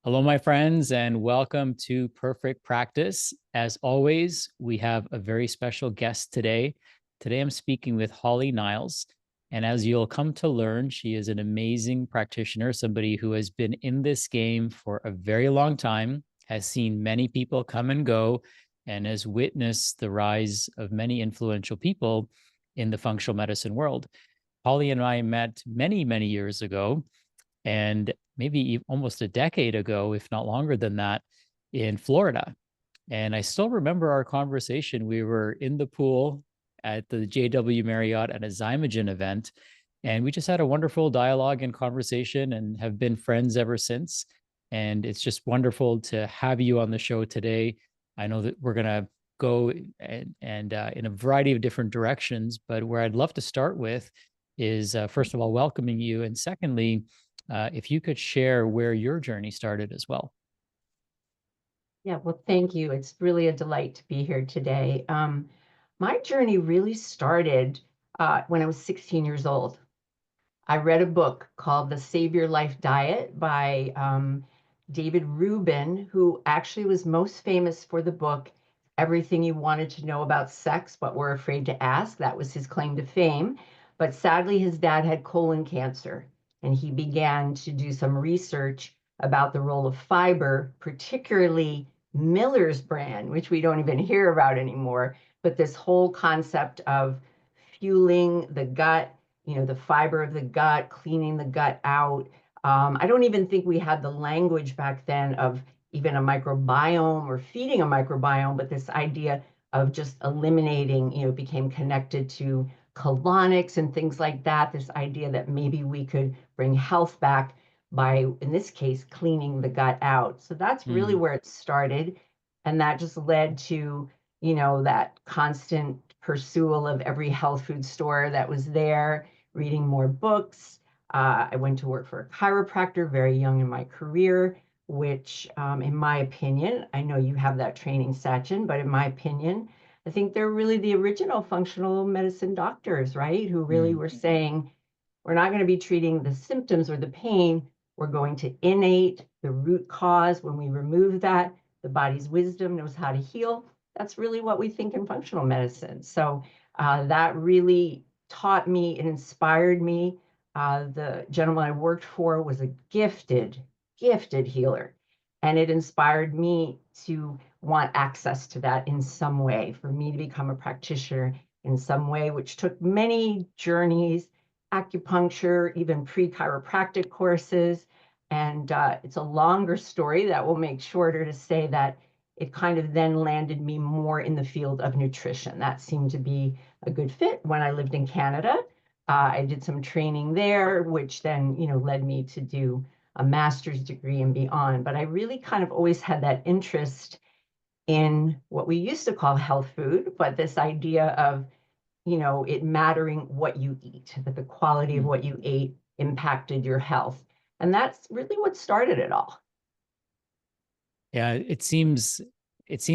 Hello, my friends, and welcome to Perfect Practice. As always, we have a very special guest today. Today, I'm speaking with Holly Niles. And as you'll come to learn, she is an amazing practitioner, somebody who has been in this game for a very long time, has seen many people come and go, and has witnessed the rise of many influential people in the functional medicine world. Holly and I met many, many years ago and maybe almost a decade ago, if not longer than that, in Florida. And I still remember our conversation. We were in the pool at the JW Marriott at a Zymogen event, and we just had a wonderful dialogue and conversation and have been friends ever since. And it's just wonderful to have you on the show today. I know that we're going to go and in a variety of different directions, but where I'd love to start with is first of all, welcoming you. And secondly, if you could share where your journey started as well. Yeah, well, thank you. It's really a delight to be here today. My journey really started when I was 16 years old. I read a book called The Save Your Life Diet by David Rubin, who actually was most famous for the book Everything You Wanted to Know About Sex But Were Afraid to Ask. That was his claim to fame. But sadly, his dad had colon cancer, and he began to do some research about the role of fiber, particularly Miller's brand, which we don't even hear about anymore. But this whole concept of fueling the gut, the fiber of the gut, cleaning the gut out. I don't even think we had the language back then of even a microbiome or feeding a microbiome, but this idea of just eliminating, became connected to colonics and things like that. This idea that maybe we could bring health back by, in this case, cleaning the gut out. So that's really Mm, where it started. And that just led to, that constant pursuit of every health food store that was there, reading more books. I went to work for a chiropractor very young in my career, which, in my opinion, I know you have that training, Sachin, but in my opinion, I think they're really the original functional medicine doctors, right? Who really mm, were saying, we're not going to be treating the symptoms or the pain. We're going to innate the root cause. When we remove that, the body's wisdom knows how to heal. That's really what we think in functional medicine. So that really taught me and inspired me. The gentleman I worked for was a gifted healer. And it inspired me to want access to that in some way, for me to become a practitioner in some way, which took many journeys, acupuncture, even pre-chiropractic courses. And it's a longer story that will make shorter to say that it kind of then landed me more in the field of nutrition. That seemed to be a good fit when I lived in Canada. I did some training there, which then, led me to do a master's degree and beyond. But I really kind of always had that interest in what we used to call health food, but this idea of, it mattering what you eat, that the quality of mm. what you ate impacted your health. And that's really what started it all. Yeah, it seems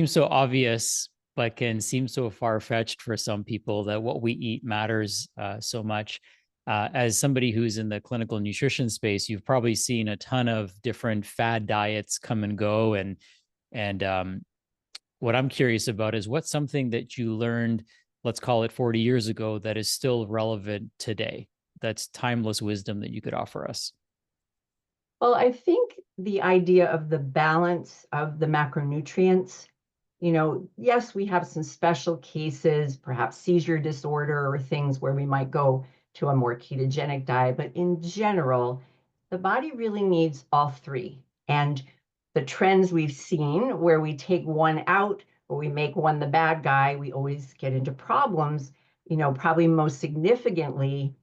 so obvious, but can seem so far-fetched for some people that what we eat matters so much. As somebody who's in the clinical nutrition space, you've probably seen a ton of different fad diets come and go, and what I'm curious about is what's something that you learned, let's call it 40 years ago, that is still relevant today. That's timeless wisdom that you could offer us. Well, I think the idea of the balance of the macronutrients, yes, we have some special cases, perhaps seizure disorder or things where we might go to a more ketogenic diet, but in general, the body really needs all three. And the trends we've seen where we take one out or we make one the bad guy, we always get into problems, probably most significantly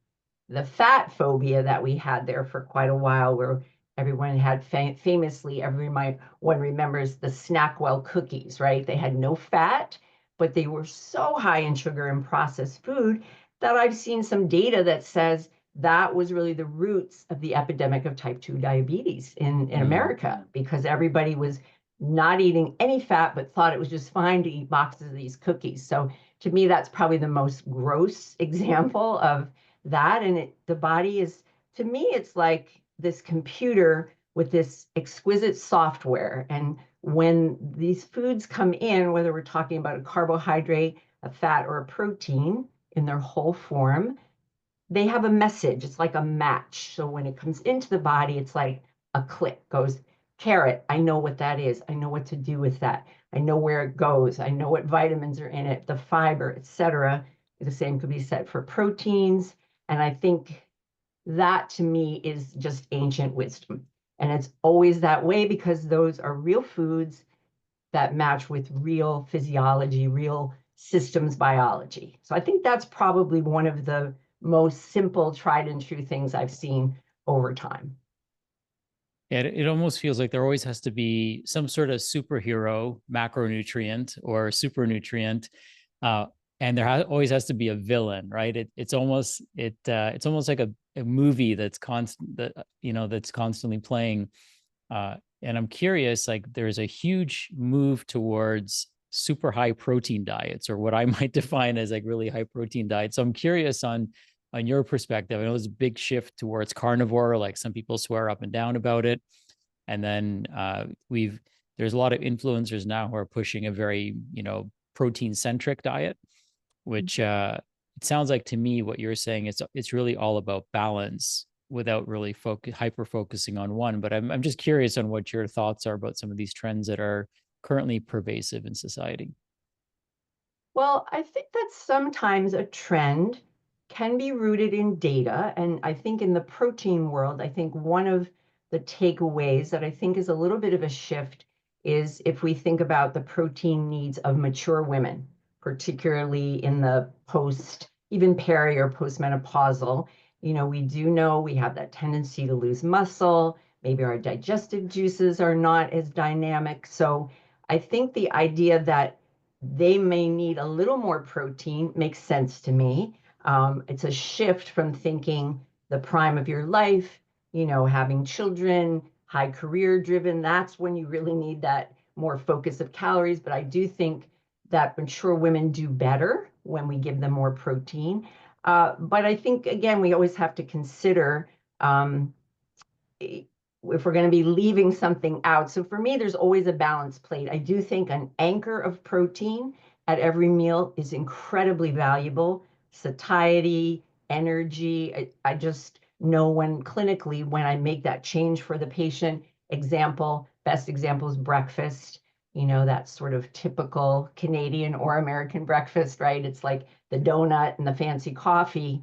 the fat phobia that we had there for quite a while, where everyone had famously, everyone remembers the Snackwell cookies, right? They had no fat, but they were so high in sugar and processed food that I've seen some data that says that was really the roots of the epidemic of type 2 diabetes in Mm. America, because everybody was not eating any fat, but thought it was just fine to eat boxes of these cookies. So to me, that's probably the most gross example of that. And the body is, to me, it's like this computer with this exquisite software. And when these foods come in, whether we're talking about a carbohydrate, a fat, or a protein in their whole form, they have a message. It's like a match. So when it comes into the body, it's like a click goes, carrot, I know what that is. I know what to do with that. I know where it goes. I know what vitamins are in it, the fiber, etc. The same could be said for proteins. And I think that to me is just ancient wisdom. And it's always that way because those are real foods that match with real physiology, real systems biology. So I think that's probably one of the most simple, tried and true things I've seen over time. It almost feels like there always has to be some sort of superhero macronutrient or super nutrient, uh, and always has to be a villain, right? It's almost like a movie that's constant that that's constantly playing. And I'm curious, like there's a huge move towards super high protein diets, or what I might define as like really high protein diets. So I'm curious on your perspective. I know there's a big shift towards carnivore, like some people swear up and down about it. And then we've there's a lot of influencers now who are pushing a very, protein centric diet, which it sounds like to me what you're saying is it's really all about balance without really hyper focusing on one. But I'm just curious on what your thoughts are about some of these trends that are currently pervasive in society. Well, I think that sometimes a trend can be rooted in data. And I think in the protein world, I think one of the takeaways that I think is a little bit of a shift is if we think about the protein needs of mature women, particularly in the post, even peri or postmenopausal. We do know we have that tendency to lose muscle. Maybe our digestive juices are not as dynamic. So I think the idea that they may need a little more protein makes sense to me. It's a shift from thinking the prime of your life, having children, high career driven. That's when you really need that more focus of calories. But I do think that mature women do better when we give them more protein. But I think, again, we always have to consider um, if we're going to be leaving something out. So for me, there's always a balance plate. I do think an anchor of protein at every meal is incredibly valuable. Satiety, energy. I just know when clinically, when I make that change for the patient, best example is breakfast. That sort of typical Canadian or American breakfast, right? It's like the donut and the fancy coffee.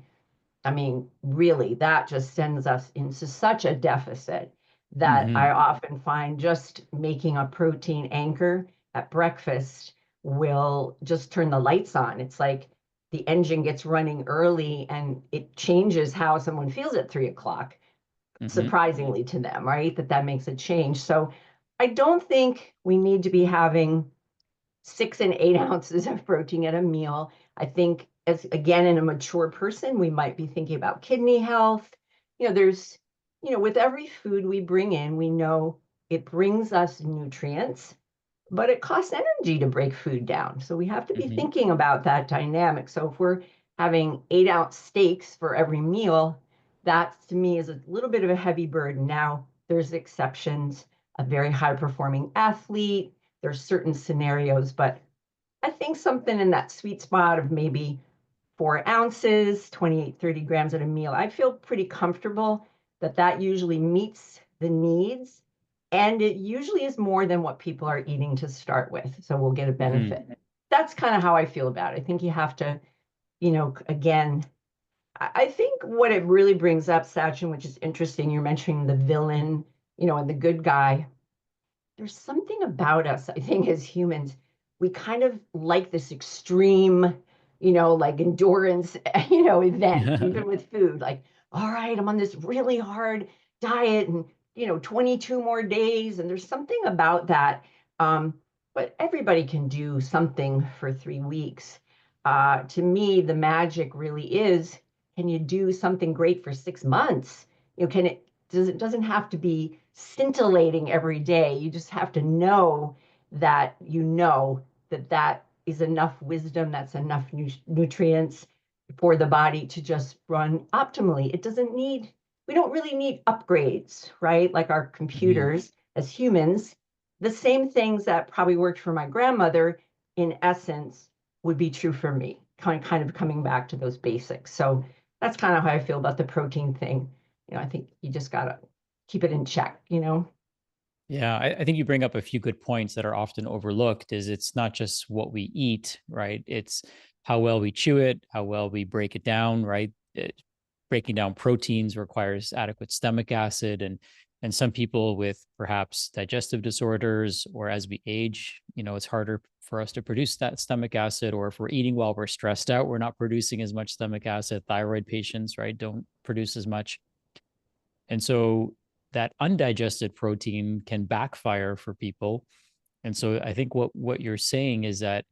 I mean, really, that just sends us into such a deficit that Mm-hmm. I often find just making a protein anchor at breakfast will just turn the lights on. It's like the engine gets running early and it changes how someone feels at 3 o'clock, Mm-hmm. surprisingly to them, right? That makes a change. So I don't think we need to be having 6 and 8 ounces of protein at a meal. I think, as again, in a mature person, we might be thinking about kidney health. There's, with every food we bring in, we know it brings us nutrients, but it costs energy to break food down. So we have to be Mm-hmm. thinking about that dynamic. So if we're having 8 ounce steaks for every meal, that to me is a little bit of a heavy burden. Now, there's exceptions, a very high performing athlete, there's certain scenarios, but I think something in that sweet spot of maybe 4 ounces, 28, 30 grams at a meal. I feel pretty comfortable that usually meets the needs. And it usually is more than what people are eating to start with. So we'll get a Mm-hmm. benefit. That's kind of how I feel about it. I think you have to, again, I think what it really brings up, Sachin, which is interesting, you're mentioning the villain, and the good guy. There's something about us, I think, as humans, we kind of like this extreme, like endurance, event, even with food. Like, all right, I'm on this really hard diet and, 22 more days. And there's something about that. Um, but everybody can do something for 3 weeks. To me, the magic really is, can you do something great for 6 months? It doesn't have to be scintillating every day. You just have to know that is enough wisdom, that's enough nutrients for the body to just run optimally. It doesn't need we don't really need upgrades, right? Like our Hmm. computers as humans, the same things that probably worked for my grandmother, in essence, would be true for me, kind of coming back to those basics. So that's kind of how I feel about the protein thing. I think you just got to keep it in check. Yeah, I think you bring up a few good points that are often overlooked. Is it's not just what we eat, right? It's how well we chew it, how well we break it down, right? Breaking down proteins requires adequate stomach acid, and some people with perhaps digestive disorders, or as we age, it's harder for us to produce that stomach acid, or if we're eating while we're stressed out, we're not producing as much stomach acid. Thyroid patients, right, don't produce as much. And so that undigested protein can backfire for people. And so I think what you're saying is that,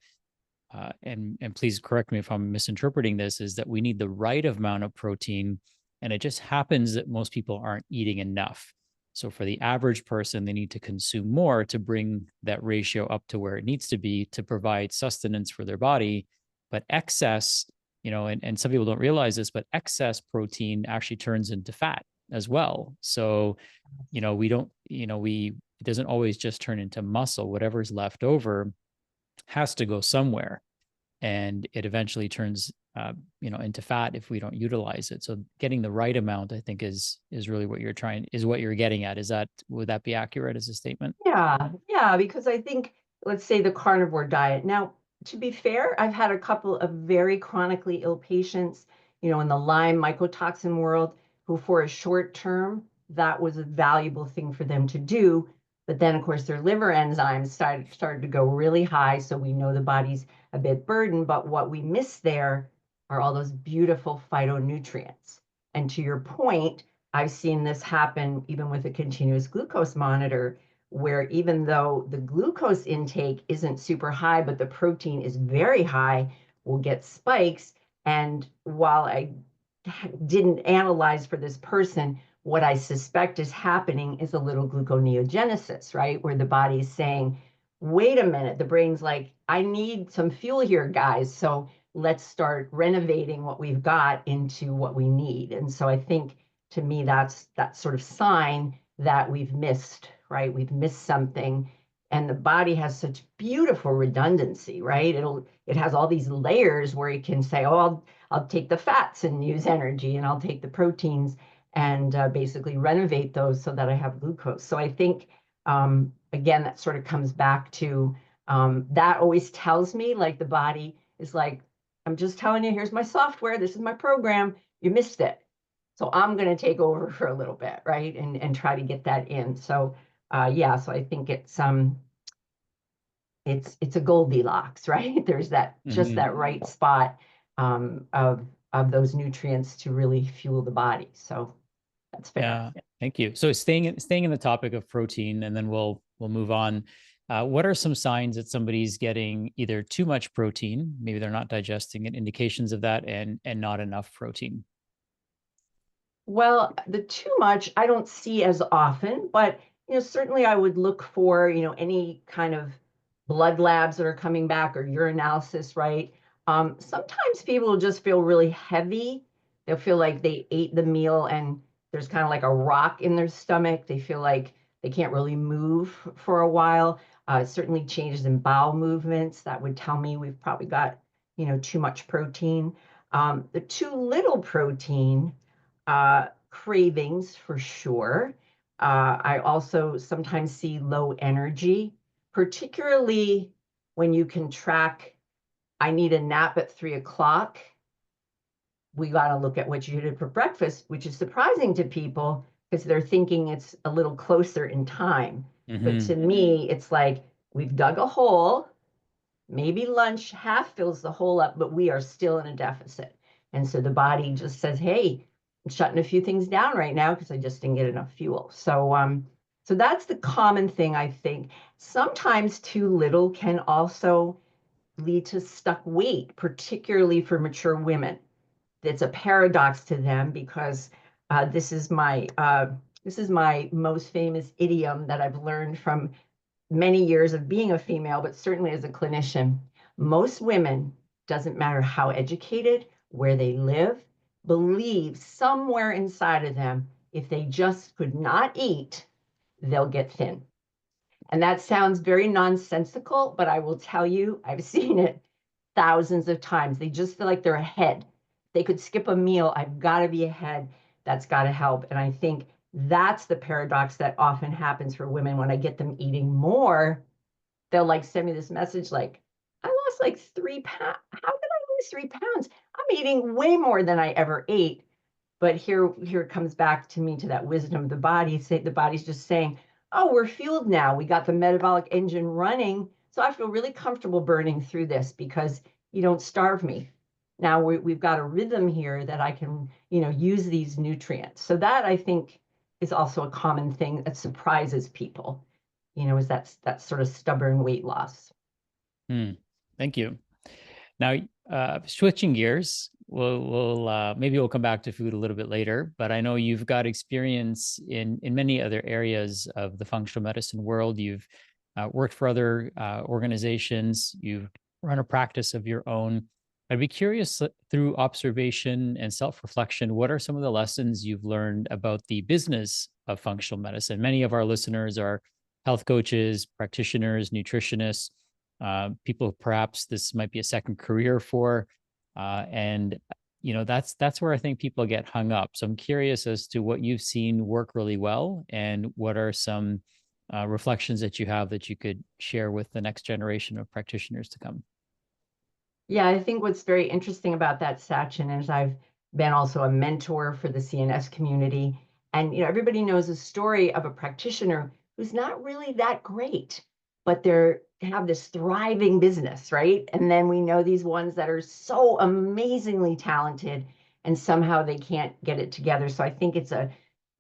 and please correct me if I'm misinterpreting this, is that we need the right amount of protein, and it just happens that most people aren't eating enough. So for the average person, they need to consume more to bring that ratio up to where it needs to be to provide sustenance for their body. But excess, and some people don't realize this, but excess protein actually turns into fat as well. So, we don't, it doesn't always just turn into muscle. Whatever's left over has to go somewhere, and it eventually turns into fat if we don't utilize it. So getting the right amount, I think, is really what you're getting at. Would that be accurate as a statement? Yeah, yeah, because I think, let's say the carnivore diet. Now, to be fair, I've had a couple of very chronically ill patients, in the Lyme mycotoxin world, who for a short term, that was a valuable thing for them to do. But then, of course, their liver enzymes started to go really high. So we know the body's a bit burdened. But what we miss there are all those beautiful phytonutrients. And to your point, I've seen this happen even with a continuous glucose monitor, where even though the glucose intake isn't super high, but the protein is very high, we'll get spikes. And while I didn't analyze for this person, what I suspect is happening is a little gluconeogenesis, right? Where the body is saying, wait a minute, the brain's like, I need some fuel here, guys. So let's start renovating what we've got into what we need. And so I think, to me, that's that sort of sign that we've missed, right? We've missed something. And the body has such beautiful redundancy, right? It has all these layers where it can say, oh, I'll take the fats and use energy, and I'll take the proteins and basically renovate those so that I have glucose. So I think, again, that sort of comes back to, that always tells me, like, the body is like, I'm just telling you, here's my software, this is my program, you missed it. So I'm going to take over for a little bit, right? And try to get that in. So yeah, so I think it's a Goldilocks, right? There's that just Hmm. that right spot, of those nutrients to really fuel the body. So that's fair. Yeah, thank you. So staying in the topic of protein, and then we'll move on. What are some signs that somebody's getting either too much protein, maybe they're not digesting it, indications of that, and not enough protein? Well, the too much I don't see as often, but certainly I would look for, any kind of blood labs that are coming back, or urinalysis, right? Sometimes people will just feel really heavy. They'll feel like they ate the meal and there's kind of like a rock in their stomach. They feel like they can't really move for a while. Certainly changes in bowel movements that would tell me we've probably got, too much protein. The too little protein, cravings for sure. I also sometimes see low energy, particularly when you can track, I need a nap at 3 o'clock. We got to look at what you did for breakfast, which is surprising to people because they're thinking it's a little closer in time. But Hmm. to me, it's like we've dug a hole. Maybe lunch half fills the hole up, but we are still in a deficit. And so the body just says, hey, I'm shutting a few things down right now because I just didn't get enough fuel. So that's the common thing, I think. Sometimes too little can also lead to stuck weight, particularly for mature women. It's a paradox to them because this is my most famous idiom that I've learned from many years of being a female, but certainly as a clinician. Most women, doesn't matter how educated, where they live, believe somewhere inside of them if they just could not eat, they'll get thin. And that sounds very nonsensical, but I will tell you, I've seen it thousands of times. They just feel like they're ahead. They could skip a meal. I've got to be ahead. That's got to help. And I think that's the paradox that often happens for women when I get them eating more. They'll like send me this message like, I lost like 3 pounds. How did I lose 3 pounds? I'm eating way more than I ever ate. But here it comes back to me to that wisdom of the body. Say the body's just saying, oh, we're fueled now. We got the metabolic engine running. So I feel really comfortable burning through this because you don't starve me. Now we've got a rhythm here that I can, use these nutrients. So that I think is also a common thing that surprises people, is that sort of stubborn weight loss. Hmm. Thank you. Now, switching gears, we'll maybe we'll come back to food a little bit later, but I know you've got experience in many other areas of the functional medicine world. You've worked for other organizations. You've run a practice of your own. I'd be curious through observation and self-reflection, what are some of the lessons you've learned about the business of functional medicine? Many of our listeners are health coaches, practitioners, nutritionists, people perhaps this might be a second career for, and that's where I think people get hung up. So I'm curious as to what you've seen work really well, and what are some reflections that you have that you could share with the next generation of practitioners to come. Yeah, I think what's very interesting about that, Sachin, is I've been also a mentor for the CNS community. And everybody knows a story of a practitioner who's not really that great, but they have this thriving business, right? And then we know these ones that are so amazingly talented and somehow they can't get it together. So I think it's a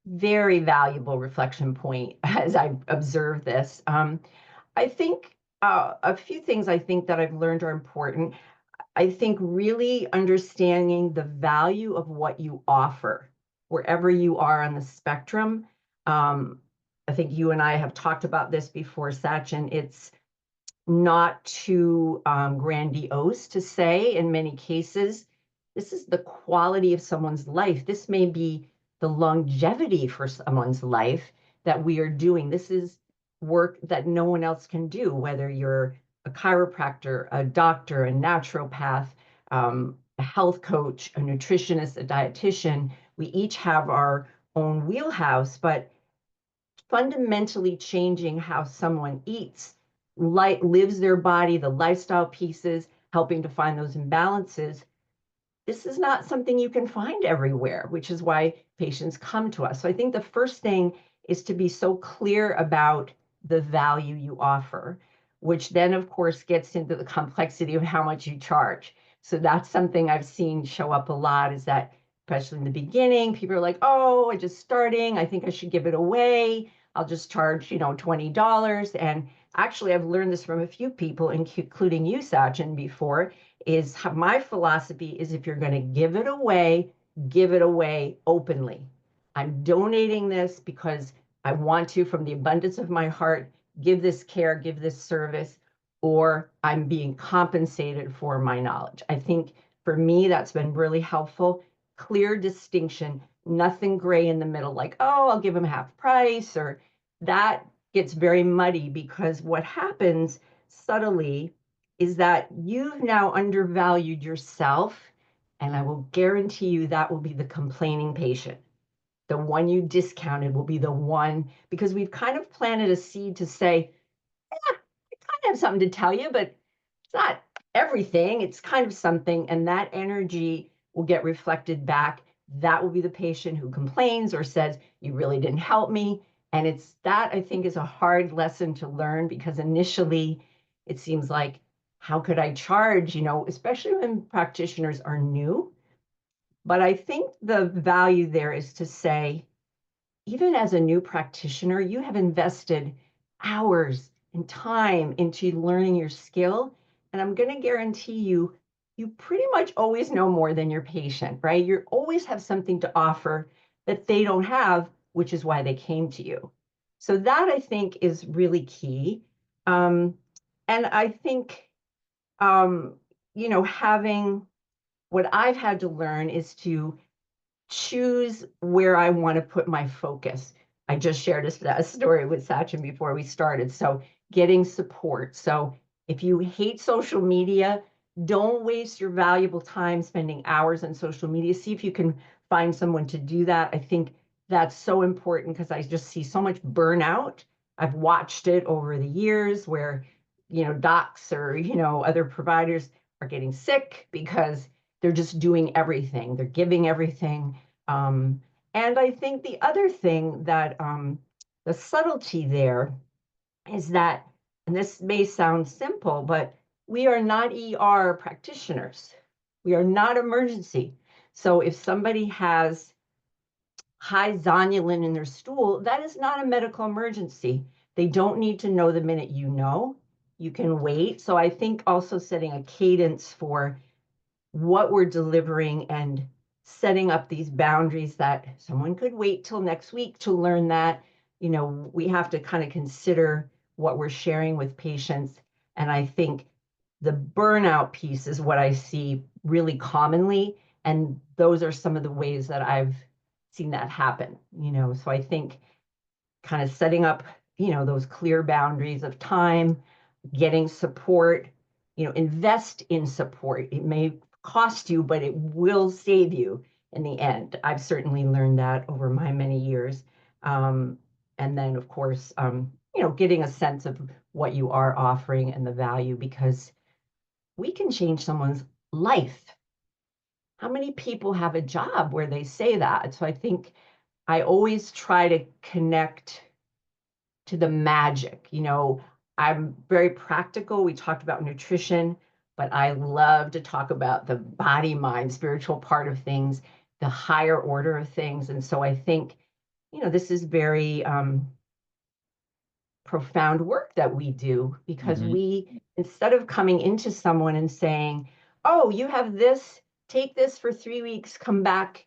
very valuable reflection point as I observe this. I think a few things I think that I've learned are important. I think really understanding the value of what you offer wherever you are on the spectrum. Um, I think you and I have talked about this before, Sachin. It's not too grandiose to say in many cases. This is the quality of someone's life. This may be the longevity for someone's life that we are doing. This is work that no one else can do, whether you're a chiropractor, a doctor, a naturopath, a health coach, a nutritionist, a dietitian. We each have our own wheelhouse, but fundamentally changing how someone eats, lives their body, the lifestyle pieces, helping to find those imbalances. This is not something you can find everywhere, which is why patients come to us. So I think the first thing is to be so clear about the value you offer, which then, of course, gets into the complexity of how much you charge. So that's something I've seen show up a lot is that, especially in the beginning, people are like, oh, I'm just starting. I think I should give it away. I'll just charge, $20. And actually, I've learned this from a few people, including you, Sachin, before, is my philosophy is if you're going to give it away openly. I'm donating this because I want to, from the abundance of my heart, give this care, give this service, or I'm being compensated for my knowledge. I think for me, that's been really helpful. Clear distinction, nothing gray in the middle, like, oh, I'll give them half price, or that gets very muddy because what happens subtly is that you've now undervalued yourself. And I will guarantee you that will be the complaining patient. The one you discounted will be the one, because we've kind of planted a seed to say, I kind of have something to tell you, but it's not everything. It's kind of something. And that energy will get reflected back. That will be the patient who complains or says, you really didn't help me. And it's that I think is a hard lesson to learn because initially it seems like, how could I charge, especially when practitioners are new. But I think the value there is to say, even as a new practitioner, you have invested hours and time into learning your skill. And I'm going to guarantee you, you pretty much always know more than your patient, right? You always have something to offer that they don't have, which is why they came to you. So that I think is really key. And I think, having what I've had to learn is to choose where I want to put my focus. I just shared a story with Sachin before we started. So getting support. So if you hate social media, don't waste your valuable time spending hours on social media. See if you can find someone to do that. I think that's so important because I just see so much burnout. I've watched it over the years where, docs or, other providers are getting sick because they're just doing everything. They're giving everything. Um, and I think the other thing that the subtlety there is that, and this may sound simple, but we are not ER practitioners. We are not emergency. So if somebody has high zonulin in their stool, that is not a medical emergency. They don't need to know the minute you know. You can wait. So I think also setting a cadence for what we're delivering and setting up these boundaries that someone could wait till next week to learn that, we have to kind of consider what we're sharing with patients. And I think the burnout piece is what I see really commonly. And those are some of the ways that I've seen that happen, So I think kind of setting up, those clear boundaries of time, getting support, invest in support. It may cost you, but it will save you in the end. I've certainly learned that over my many years. And then, of course, getting a sense of what you are offering and the value, because we can change someone's life. How many people have a job where they say that? So I think I always try to connect to the magic. I'm very practical. We talked about nutrition, but I love to talk about the body, mind, spiritual part of things, the higher order of things. And so I think, this is very profound work that we do because Hmm. we, instead of coming into someone and saying, oh, you have this, take this for 3 weeks, come back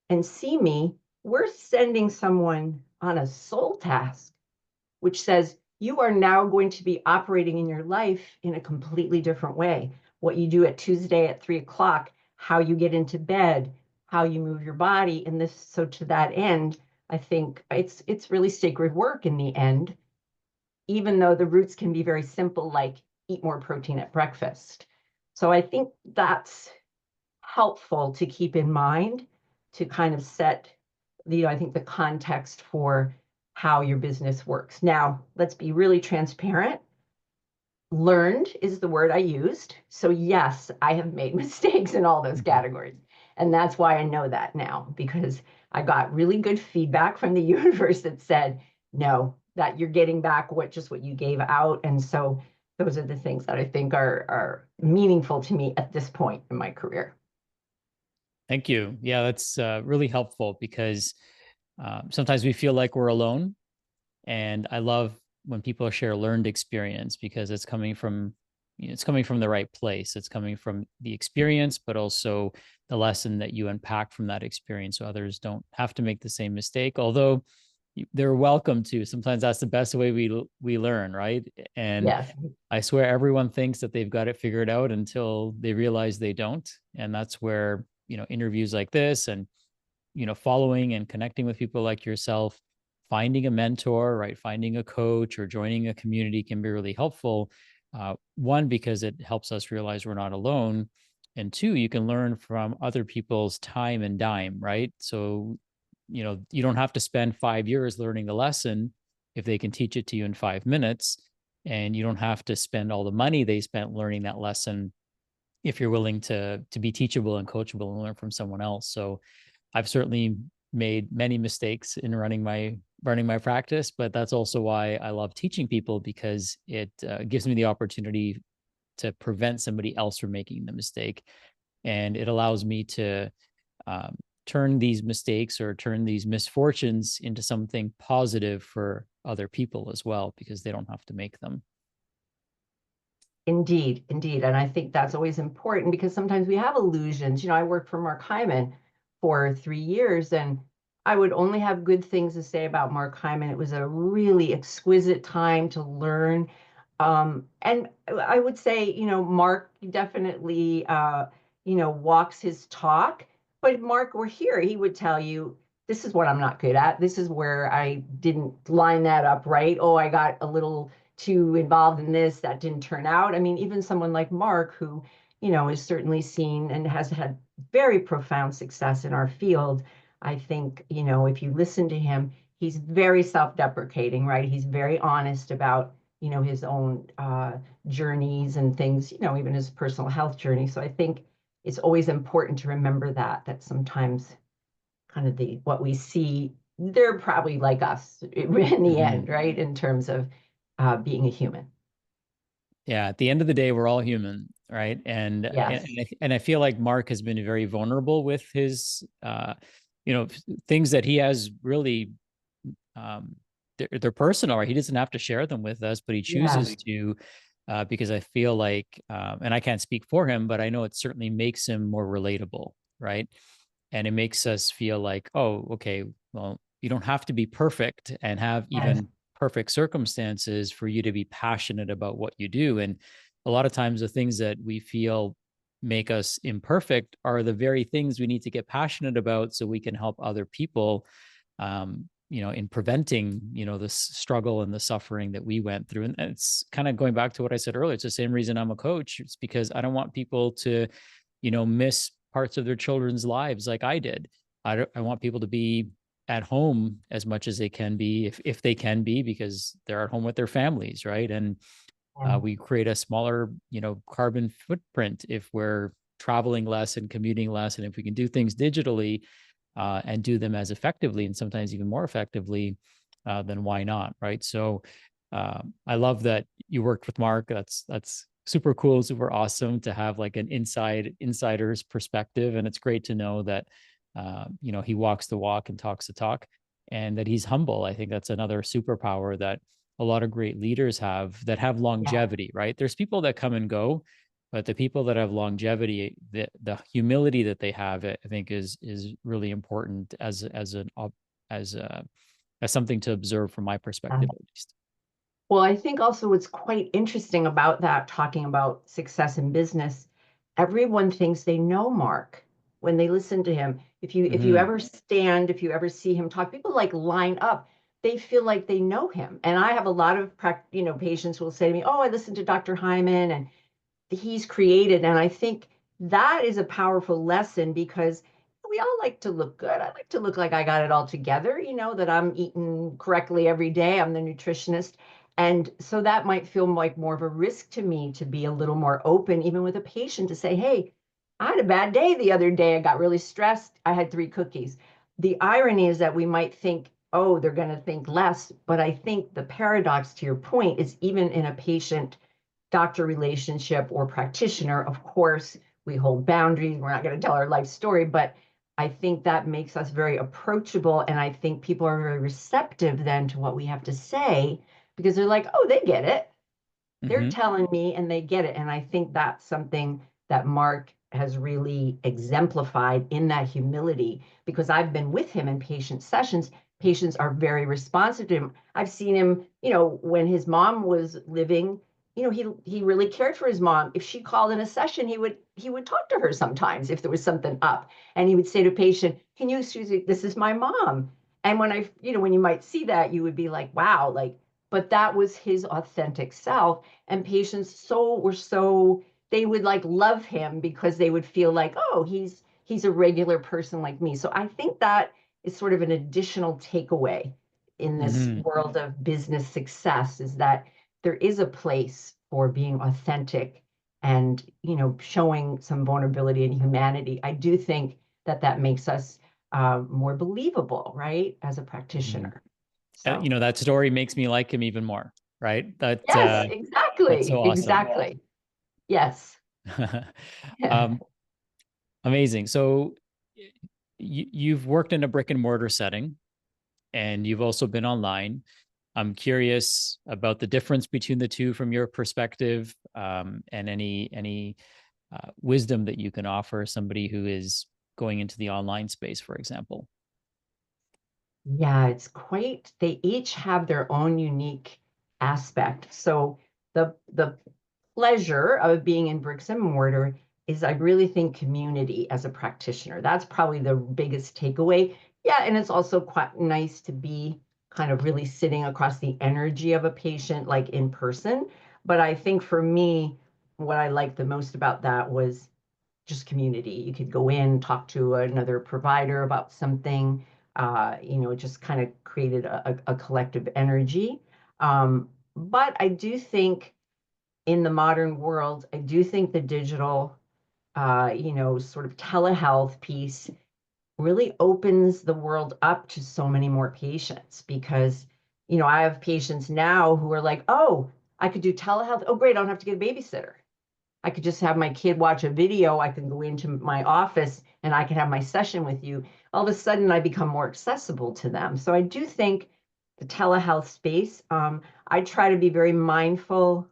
and see me, we're sending someone on a soul task which says you are now going to be operating in your life in a completely different way. What you do at Tuesday at 3 o'clock, how you get into bed, how you move your body, and this. So to that end, I think it's really sacred work in the end, even though the roots can be very simple, like eat more protein at breakfast. So I think that's helpful to keep in mind to kind of set I think the context for how your business works. Now, let's be really transparent. Learned is the word I used. So yes, I have made mistakes in all those Hmm. categories. And that's why I know that now, because I got really good feedback from the universe that said, no, that you're getting back what you gave out. And so those are the things that I think are meaningful to me at this point in my career. Thank you. Yeah, that's really helpful because sometimes we feel like we're alone. And I love when people share learned experience because it's coming from the right place. It's coming from the experience, but also the lesson that you unpack from that experience, so others don't have to make the same mistake. Although they're welcome to. Sometimes that's the best way we learn, right? And Yes. I swear everyone thinks that they've got it figured out until they realize they don't. And that's where, interviews like this and, following and connecting with people like yourself, finding a mentor, right? Finding a coach or joining a community can be really helpful. One, because it helps us realize we're not alone. And two, you can learn from other people's time and dime, right? So, you don't have to spend 5 years learning the lesson if they can teach it to you in 5 minutes. And you don't have to spend all the money they spent learning that lesson if you're willing to be teachable and coachable and learn from someone else. So I've certainly made many mistakes in running my practice, but that's also why I love teaching people, because it gives me the opportunity to prevent somebody else from making the mistake, and it allows me to um, turn these mistakes or turn these misfortunes into something positive for other people as well, because they don't have to make them. Indeed, indeed. And I think that's always important because sometimes we have illusions. I worked for Mark Hyman for 3 years, and I would only have good things to say about Mark Hyman. It was a really exquisite time to learn. And I would say, Mark definitely, walks his talk, But if Mark were here, he would tell you, this is what I'm not good at. This is where I didn't line that up right. Oh, I got a little too involved in this. That didn't turn out. I mean, even someone like Mark, who, is certainly seen and has had very profound success in our field. I think, if you listen to him, he's very self-deprecating, right? He's very honest about, his own journeys and things, even his personal health journey. So I think it's always important to remember that sometimes kind of what we see, they're probably like us in the Hmm. end, right? In terms of being a human. Yeah, at the end of the day, we're all human, right? Yes. And I feel like Mark has been very vulnerable with his, things that he has really, um, they're personal, right? He doesn't have to share them with us, but he Yeah. chooses to, because I feel like, and I can't speak for him, but I know it certainly makes him more relatable, right? And it makes us feel like, oh, okay, well, you don't have to be perfect and have Yes. even perfect circumstances for you to be passionate about what you do. And a lot of times the things that we feel make us imperfect are the very things we need to get passionate about so we can help other people, in preventing, the struggle and the suffering that we went through. And it's kind of going back to what I said earlier. It's the same reason I'm a coach. It's because I don't want people to, miss parts of their children's lives like I did. I want people to be at home as much as they can be, if they can be, because they're at home with their families, right? And Yeah. we create a smaller, carbon footprint if we're traveling less and commuting less, and if we can do things digitally, and do them as effectively and sometimes even more effectively, then why not, right? So I love that you worked with Mark. That's super cool, super awesome to have like an insider's perspective, and it's great to know that he walks the walk and talks the talk, and that he's humble. I think that's another superpower that a lot of great leaders that have Yeah. longevity, right? There's people that come and go, but the people that have longevity, the humility that they have, I think is really important as a as something to observe from my Yeah. perspective, at least. Well, I think also what's quite interesting about that, talking about success in business, everyone thinks they know Mark when they listen to him. If you Hmm. ever stand, if you ever see him talk, people like line up. They feel like they know him. And I have a lot of patients who will say to me, "Oh, I listened to Dr. Hyman and he's created." And I think that is a powerful lesson because we all like to look good. I like to look like I got it all together, that I'm eating correctly every day. I'm the nutritionist. And so that might feel like more of a risk to me to be a little more open, even with a patient, to say, hey, I had a bad day the other day. I got really stressed. I had 3 cookies. The irony is that we might think, oh, they're going to think less. But I think the paradox to your point is, even in a patient doctor relationship or practitioner, of course, we hold boundaries. We're not going to tell our life story, but I think that makes us very approachable. And I think people are very receptive then to what we have to say because they're like, oh, they get it. They're Hmm. telling me and they get it. And I think that's something that Mark has really exemplified in that humility because I've been with him in patient sessions. Patients are very responsive to him. I've seen him, when his mom was living, he really cared for his mom. If she called in a session, he would talk to her sometimes if there was something up. And he would say to a patient, can you excuse me, this is my mom. And when you might see that, you would be like, wow, like, but that was his authentic self. And patients they would like love him because they would feel like, oh, he's a regular person like me. So I think that is sort of an additional takeaway in this Hmm. world of business success, is that there is a place for being authentic and, showing some vulnerability and humanity. I do think that makes us more believable, right, as a Hmm. practitioner. So That story makes me like him even more, right? yes, That's so exactly, awesome. exactly. Yes. um, Amazing. So you've worked in a brick and mortar setting, and you've also been online. I'm curious about the difference between the two from your perspective, and any wisdom that you can offer somebody who is going into the online space, for example. Yeah, they each have their own unique aspect. So the pleasure of being in bricks and mortar is I really think community as a practitioner. That's probably the biggest takeaway. Yeah, and it's also quite nice to be kind of really sitting across the energy of a patient, like in person. But I think for me, what I liked the most about that was just community. You could go in, talk to another provider about something. It just kind of created a collective energy. But I do think in the modern world, I do think the digital, sort of telehealth piece really opens the world up to so many more patients because, I have patients now who are like, oh, I could do telehealth. Oh, great. I don't have to get a babysitter. I could just have my kid watch a video. I can go into my office and I can have my session with you. All of a sudden, I become more accessible to them. So I do think the telehealth space, I try to be very mindful.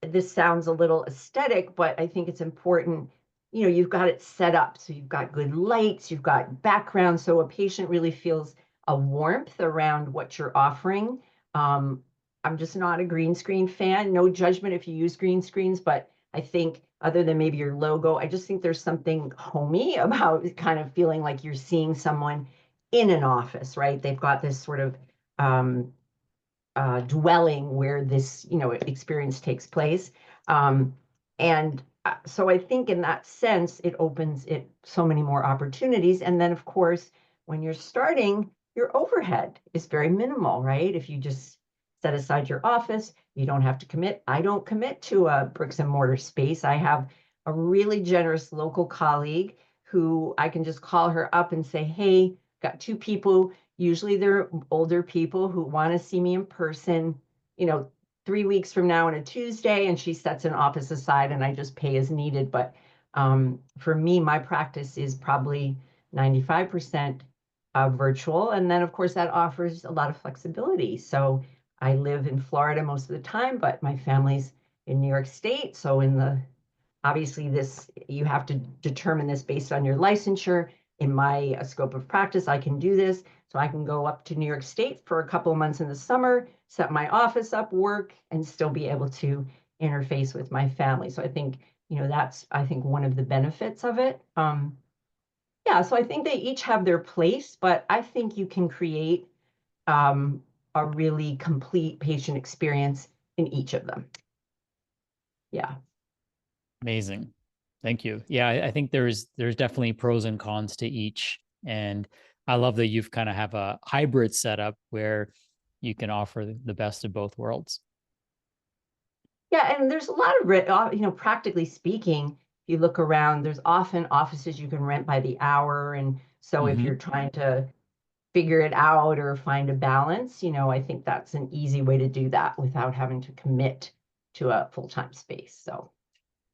This sounds a little aesthetic, but I think it's important. You've got it set up. So you've got good lights, you've got background. So a patient really feels a warmth around what you're offering. Um, I'm just not a green screen fan. No judgment if you use green screens, but I think other than maybe your logo, I just think there's something homey about kind of feeling like you're seeing someone in an office, right? They've got this sort of dwelling where this experience takes place. And so I think in that sense, it opens it so many more opportunities. And then, of course, when you're starting, your overhead is very minimal, right? If you just set aside your office, you don't have to commit. I don't commit to a bricks and mortar space. I have a really generous local colleague who I can just call her up and say, hey, got two people. Usually they're older people who want to see me in person, you know, 3 weeks from now on a Tuesday, and she sets an office aside and I just pay as needed. But for me, my practice is probably 95% virtual. And then, of course, that offers a lot of flexibility. So I live in Florida most of the time, but my family's in New York State. So obviously this, you have to determine this based on your licensure. In my scope of practice, I can do this. So I can go up to New York State for a couple of months in the summer, set my office up, work, and still be able to interface with my family. So I think, that's, I think, one of the benefits of it. Yeah, so I think they each have their place, but I think you can create um, a really complete patient experience in each of them. Yeah. Amazing. Thank you. Yeah, I think there's definitely pros and cons to each. And I love that you've kind of have a hybrid setup where you can offer the best of both worlds. Yeah, and there's a lot of, practically speaking, if you look around, there's often offices you can rent by the hour. And so if Hmm. you're trying to figure it out or find a balance, I think that's an easy way to do that without having to commit to a full-time space. So,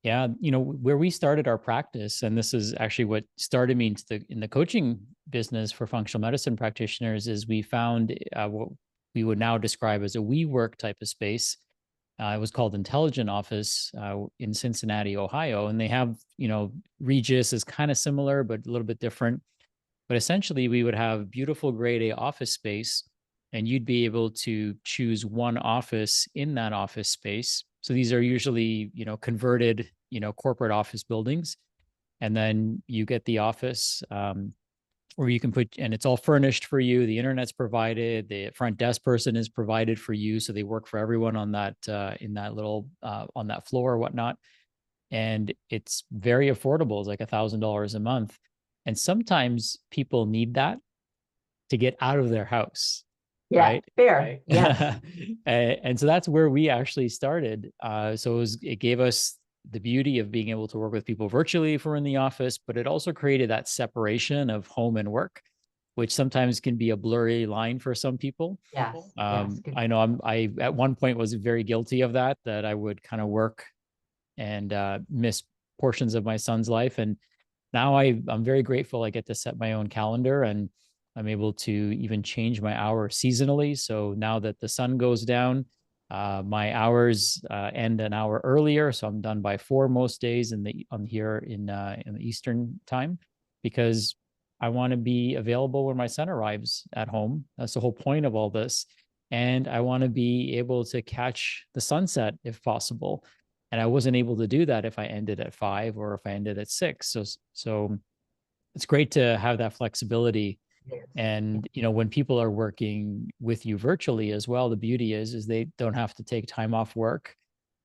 Yeah, where we started our practice, and this is actually what started me into in the coaching business for functional medicine practitioners, is we found what we would now describe as a WeWork type of space. It was called Intelligent Office in Cincinnati, Ohio, and they have, Regis is kind of similar but a little bit different. But essentially, we would have beautiful grade A office space, and you'd be able to choose one office in that office space. So these are usually, converted, corporate office buildings. And then you get the office where you can put, and it's all furnished for you. The internet's provided. The front desk person is provided for you, so they work for everyone on that in that little on that floor or whatnot. And it's very affordable. It's like $1,000 a month. And sometimes people need that to get out of their house, yeah, right? fair. Right. Yes. And so that's where we actually started. So it gave us the beauty of being able to work with people virtually if we're in the office, but it also created that separation of home and work, which sometimes can be a blurry line for some people. Yes. Yes. Good. I know I at one point was very guilty of that I would kind of work and miss portions of my son's life. And now I'm very grateful I get to set my own calendar, and I'm able to even change my hour seasonally. So now that the sun goes down, my hours end an hour earlier, so I'm done by 4 most days I'm here in the Eastern time, because I want to be available when my son arrives at home. That's the whole point of all this. And I want to be able to catch the sunset if possible. And I wasn't able to do that if I ended at 5 or if I ended at 6. So it's great to have that flexibility. Yes. Yeah. And when people are working with you virtually as well, the beauty is they don't have to take time off work,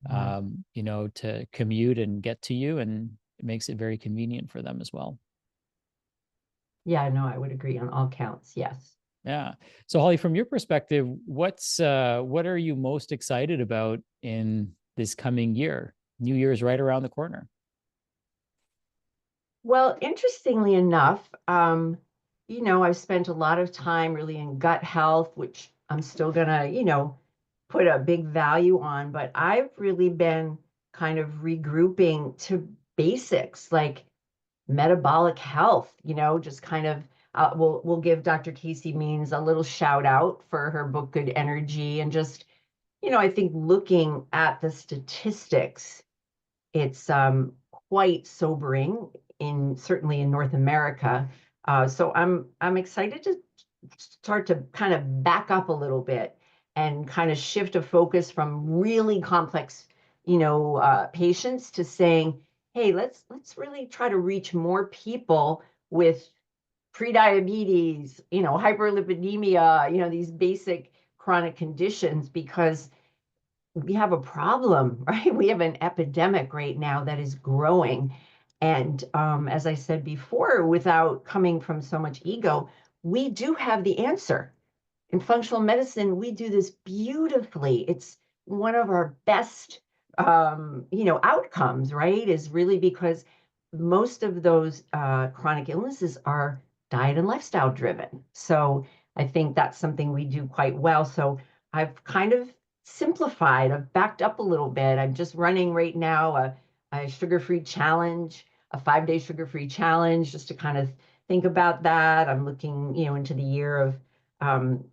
Mhm. to commute and get to you, and it makes it very convenient for them as well. Yeah, no, I would agree on all counts. Yes. Yeah. So Holly, from your perspective, what are you most excited about in this coming year? New Year's right around the corner. Well, interestingly enough, I've spent a lot of time really in gut health, which I'm still gonna, put a big value on, but I've really been kind of regrouping to basics like metabolic health, just kind of we'll give Dr. Casey Means a little shout out for her book Good Energy and just, I think looking at the statistics, it's quite sobering in certainly in North America. So I'm excited to start to kind of back up a little bit and kind of shift a focus from really complex, patients to saying, hey, let's really try to reach more people with prediabetes, hyperlipidemia, these basic chronic conditions because we have a problem, right? We have an epidemic right now that is growing. And as I said before, without coming from so much ego, we do have the answer. In functional medicine, we do this beautifully. It's one of our best, outcomes, right? Is really because most of those chronic illnesses are diet and lifestyle driven. So I think that's something we do quite well. So I've kind of simplified. I've backed up a little bit. I'm just running right now a sugar-free challenge, a 5-day sugar-free challenge, just to kind of think about that. I'm looking, into the year of um,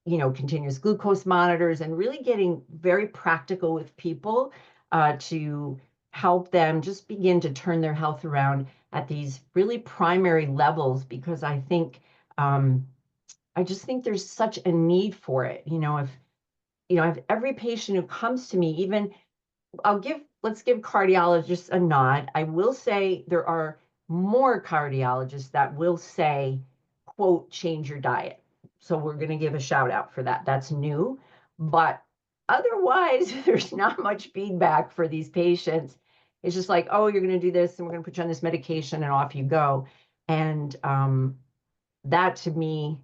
continuous glucose monitors and really getting very practical with people to help them just begin to turn their health around at these really primary levels because um, I just think there's such a need for it. If every patient who comes to me, even let's give cardiologists a nod. I will say there are more cardiologists that will say, quote, change your diet. So we're going to give a shout out for that. That's new. But otherwise, there's not much feedback for these patients. It's just like, oh, you're going to do this and we're going to put you on this medication and off you go. And that to me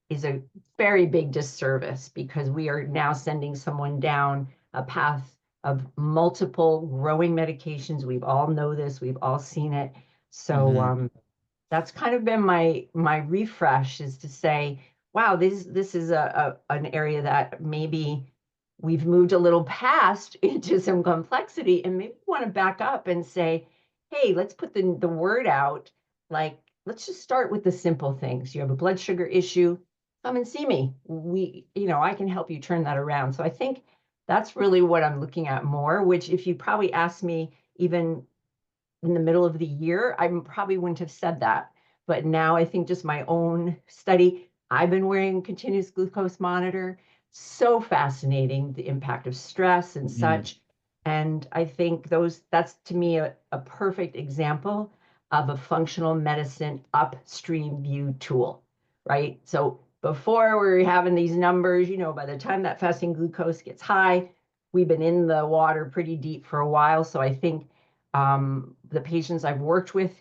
is a very big disservice because we are now sending someone down a path of multiple growing medications. We've all know this, we've all seen it. So Mm-hmm. that's kind of been my refresh is to say, wow, this is an area that maybe we've moved a little past into some complexity and maybe want to back up and say, hey, let's put the word out. Like, let's just start with the simple things. You have a blood sugar issue, come and see me. I can help you turn that around. So I think that's really what I'm looking at more, which if you probably asked me even in the middle of the year, I probably wouldn't have said that. But now I think just my own study, I've been wearing a continuous glucose monitor. So fascinating, the impact of stress and Mm-hmm. such. And I think that's to me a perfect example of a functional medicine upstream view tool, right? So before we were having these numbers, by the time that fasting glucose gets high, we've been in the water pretty deep for a while. So I think the patients I've worked with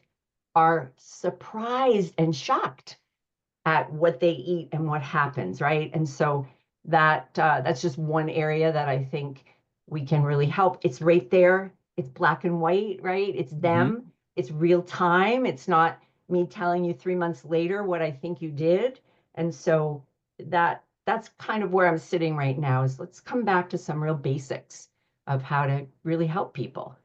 are surprised and shocked at what they eat and what happens, right? And so that's just one area that I think we can really help. It's right there. It's black and white, right? It's Mm-hmm. them. It's real time. It's not me telling you 3 months later what I think you did. And so that's kind of where I'm sitting right now is let's come back to some real basics of how to really help people.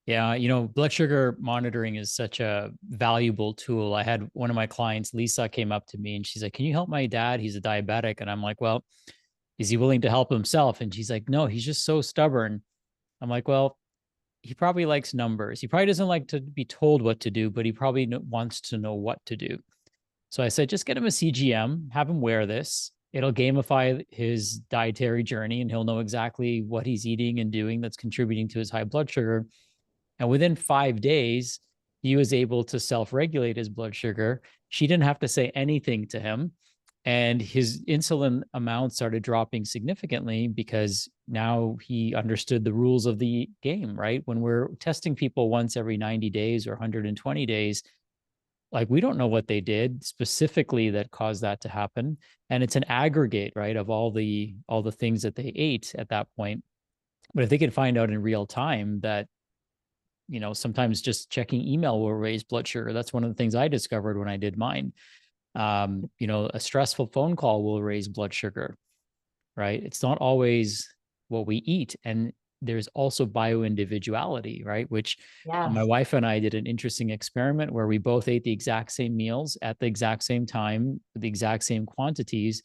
Yeah, blood sugar monitoring is such a valuable tool. I had one of my clients, Lisa, came up to me and she's like, "Can you help my dad? He's a diabetic." And I'm like, "Well, is he willing to help himself?" And she's like, "No, he's just so stubborn." I'm like, "Well, he probably likes numbers. He probably doesn't like to be told what to do, but he probably wants to know what to do." So I said, "Just get him a CGM, have him wear this, it'll gamify his dietary journey, and he'll know exactly what he's eating and doing that's contributing to his high blood sugar. And within 5 days, he was able to self regulate his blood sugar. She didn't have to say anything to him. And his insulin amount started dropping significantly because now he understood the rules of the game, right? When we're testing people once every 90 days or 120 days, like we don't know what they did specifically that caused that to happen. And it's an aggregate, right, of all the things that they ate at that point. But if they can find out in real time that, sometimes just checking email will raise blood sugar. That's one of the things I discovered when I did mine. A stressful phone call will raise blood sugar, right? It's not always what we eat. And there's also bioindividuality, right? Which my Yes. wife and I did an interesting experiment where we both ate the exact same meals at the exact same time, the exact same quantities.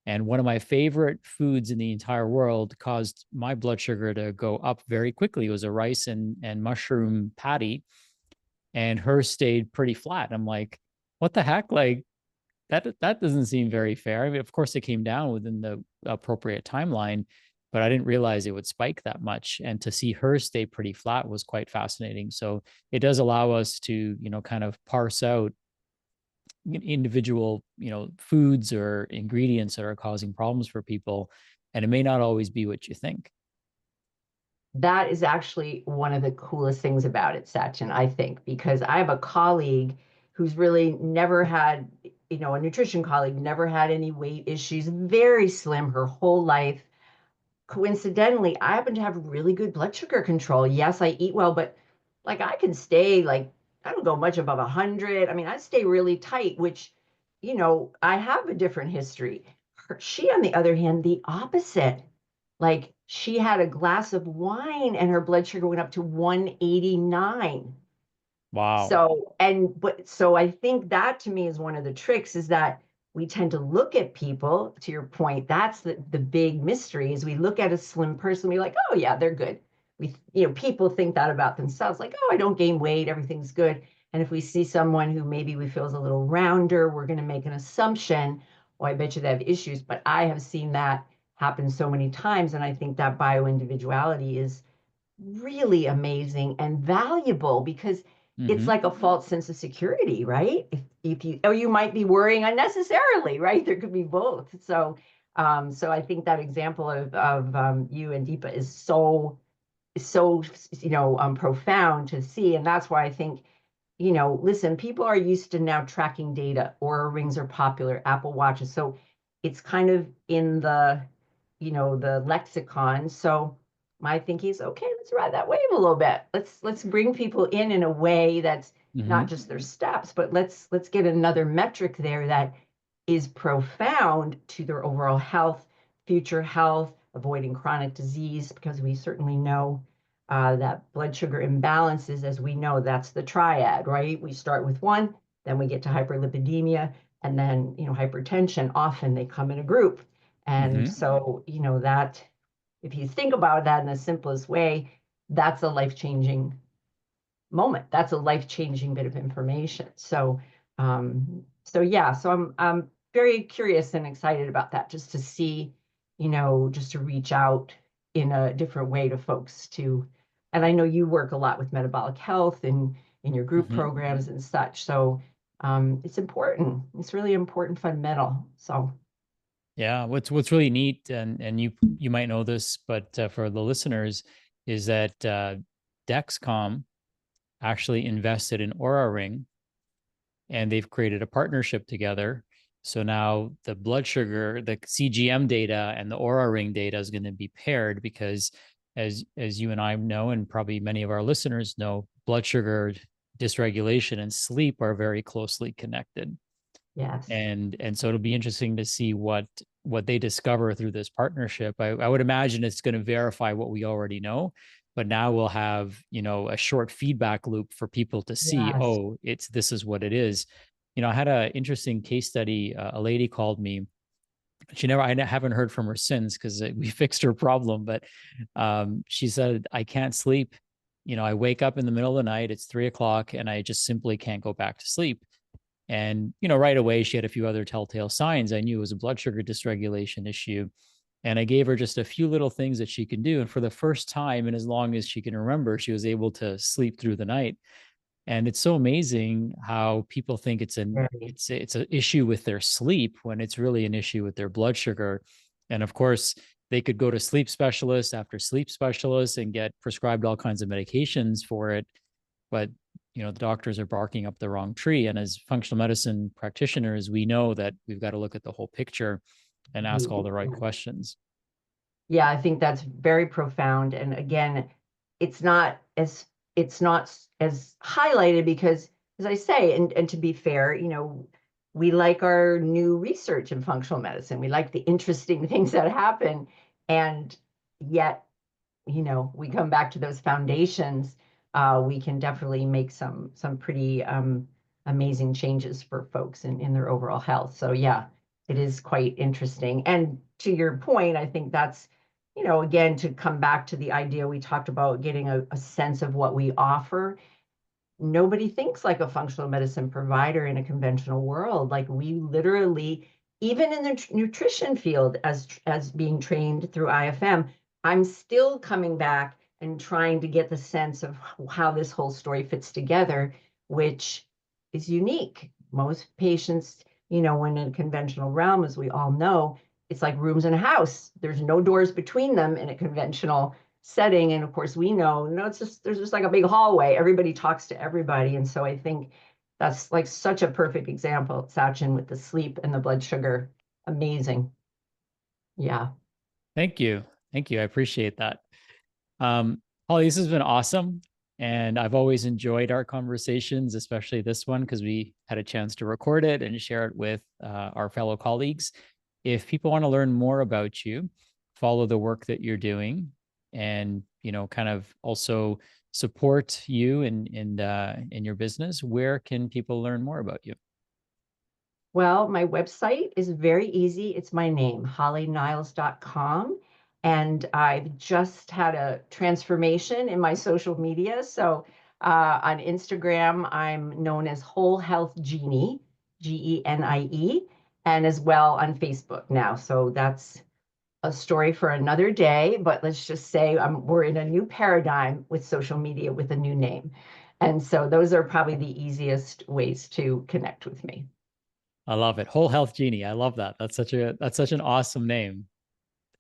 And one of my favorite foods in the entire world caused my blood sugar to go up very quickly. It was a rice and mushroom patty, and hers stayed pretty flat. I'm like, what the heck? Like that doesn't seem very fair. I mean, of course, it came down within the appropriate timeline, but I didn't realize it would spike that much. And to see her stay pretty flat was quite fascinating. So it does allow us to, kind of parse out individual, foods or ingredients that are causing problems for people. And it may not always be what you think. That is actually one of the coolest things about it, Sachin, I think, because I have a colleague who's really never had, a nutrition colleague, never had any weight issues, very slim her whole life. Coincidentally, I happen to have really good blood sugar control. Yes, I eat well, but like I can stay like, I don't go much above 100. I mean, I stay really tight, which, I have a different history. She, on the other hand, the opposite. Like she had a glass of wine and her blood sugar went up to 189. Wow. So I think that to me is one of the tricks is that we tend to look at people, to your point, that's the big mystery is we look at a slim person, we're like, oh yeah, they're good. People think that about themselves, like, oh, I don't gain weight, everything's good. And if we see someone who maybe we feel is a little rounder, we're going to make an assumption, oh, I bet you they have issues. But I have seen that happen so many times. And I think that bioindividuality is really amazing and valuable because it's Mm-hmm. like a false sense of security, right? If you, or you might be worrying unnecessarily, right? There could be both. So I think that example of you and Deepa is so profound to see, and that's why I think listen, people are used to now tracking data. Aura rings are popular, Apple Watches. So it's kind of in the lexicon. So my thinking is, okay, let's ride that wave a little bit. Let's bring people in a way that's Mm-hmm. not just their steps, but let's get another metric there that is profound to their overall health, future health, avoiding chronic disease, because we certainly know that blood sugar imbalances, as we know, that's the triad, right? We start with one, then we get to hyperlipidemia, and then, hypertension. Often they come in a group. And Mm-hmm. so, that if you think about that in the simplest way, that's a life-changing moment. That's a life-changing bit of information. So yeah, so I'm very curious and excited about that, just to see, just to reach out in a different way to folks too. And I know you work a lot with metabolic health and in your group Mm-hmm. programs and such. So it's important. It's really important fundamental. So Yeah, what's really neat, and you might know this, but for the listeners, is that Dexcom actually invested in Aura Ring, and they've created a partnership together. So now the blood sugar, the CGM data, and the Aura Ring data is going to be paired because, as you and I know, and probably many of our listeners know, blood sugar dysregulation and sleep are very closely connected. yes, And so it'll be interesting to see what they discover through this partnership. I would imagine it's going to verify what we already know, but now we'll have a short feedback loop for people to see, yes, oh, this is what it is. I had an interesting case study. A lady called me. I haven't heard from her since because we fixed her problem, but she said, I can't sleep. I wake up in the middle of the night, it's 3 o'clock, and I just simply can't go back to sleep. And, right away, she had a few other telltale signs. I knew it was a blood sugar dysregulation issue. And I gave her just a few little things that she can do. And for the first time, and as long as she can remember, she was able to sleep through the night. And it's so amazing how people think Very. it's an issue with their sleep when it's really an issue with their blood sugar. And of course, they could go to sleep specialists after sleep specialists and get prescribed all kinds of medications for it. But the doctors are barking up the wrong tree. And as functional medicine practitioners, we know that we've got to look at the whole picture and ask all the right questions. Yeah, I think that's very profound. And again, it's not as it's not as highlighted because, as I say, and to be fair, we like our new research in functional medicine. We like the interesting things that happen, and yet, we come back to those foundations. We can definitely make some pretty amazing changes for folks in their overall health. So yeah, it is quite interesting. And to your point, I think that's again, to come back to the idea we talked about, getting a sense of what we offer. Nobody thinks like a functional medicine provider in a conventional world. Like we literally, even in the nutrition field, as being trained through IFM, I'm still coming back and trying to get the sense of how this whole story fits together, which is unique. Most patients, when in a conventional realm, as we all know, it's like rooms in a house. There's no doors between them in a conventional setting. And of course, we know, it's just there's just like a big hallway. Everybody talks to everybody. And so I think that's like such a perfect example, Sachin, with the sleep and the blood sugar. Amazing. Yeah. Thank you. Thank you. I appreciate that. Holly, this has been awesome. And I've always enjoyed our conversations, especially this one, because we had a chance to record it and share it with our fellow colleagues. If people want to learn more about you, follow the work that you're doing, and kind of also support you in your business, where can people learn more about you? Well, my website is very easy. It's my name, hollyniles.com. And I've just had a transformation in my social media. So on Instagram, I'm known as Whole Health Genie, Genie, and as well on Facebook now. So that's a story for another day. But let's just say we're in a new paradigm with social media with a new name. And so those are probably the easiest ways to connect with me. I love it. Whole Health Genie. I love that. That's such an awesome name.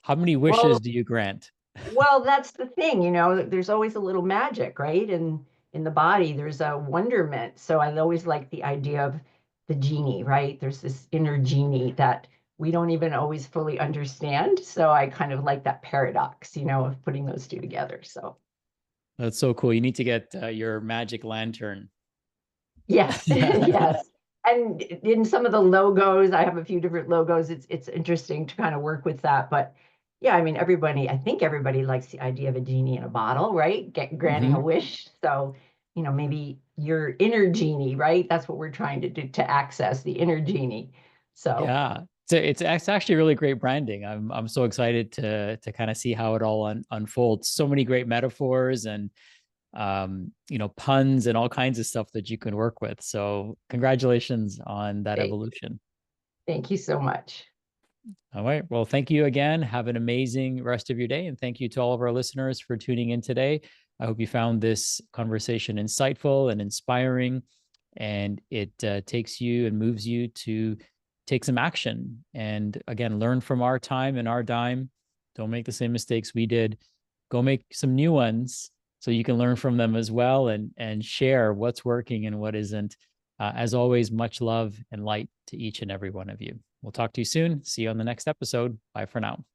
How many wishes Well, do you grant? Well, that's the thing, there's always a little magic, right? And in the body, there's a wonderment. So I always like the idea of the genie, right? There's this inner genie that we don't even always fully understand. So I kind of like that paradox, of putting those two together. So That's so cool. You need to get your magic lantern. yes, yes. And in some of the logos, I have a few different logos. It's interesting to kind of work with that. But yeah, I mean, I think everybody likes the idea of a genie in a bottle, right? Granting a Hmm. wish. So, maybe your inner genie, right? That's what we're trying to do, to access the inner genie. So Yeah. So it's actually really great branding. I'm so excited to kind of see how it all unfolds. So many great metaphors and puns and all kinds of stuff that you can work with. So congratulations on that thank, evolution. thank you so much. All right. Well, thank you again. Have an amazing rest of your day. And thank you to all of our listeners for tuning in today. I hope you found this conversation insightful and inspiring, and it takes you and moves you to take some action. And again, learn from our time and our dime. Don't make the same mistakes we did. Go make some new ones so you can learn from them as well, and share what's working and what isn't. As always, much love and light to each and every one of you. We'll talk to you soon. See you on the next episode. Bye for now.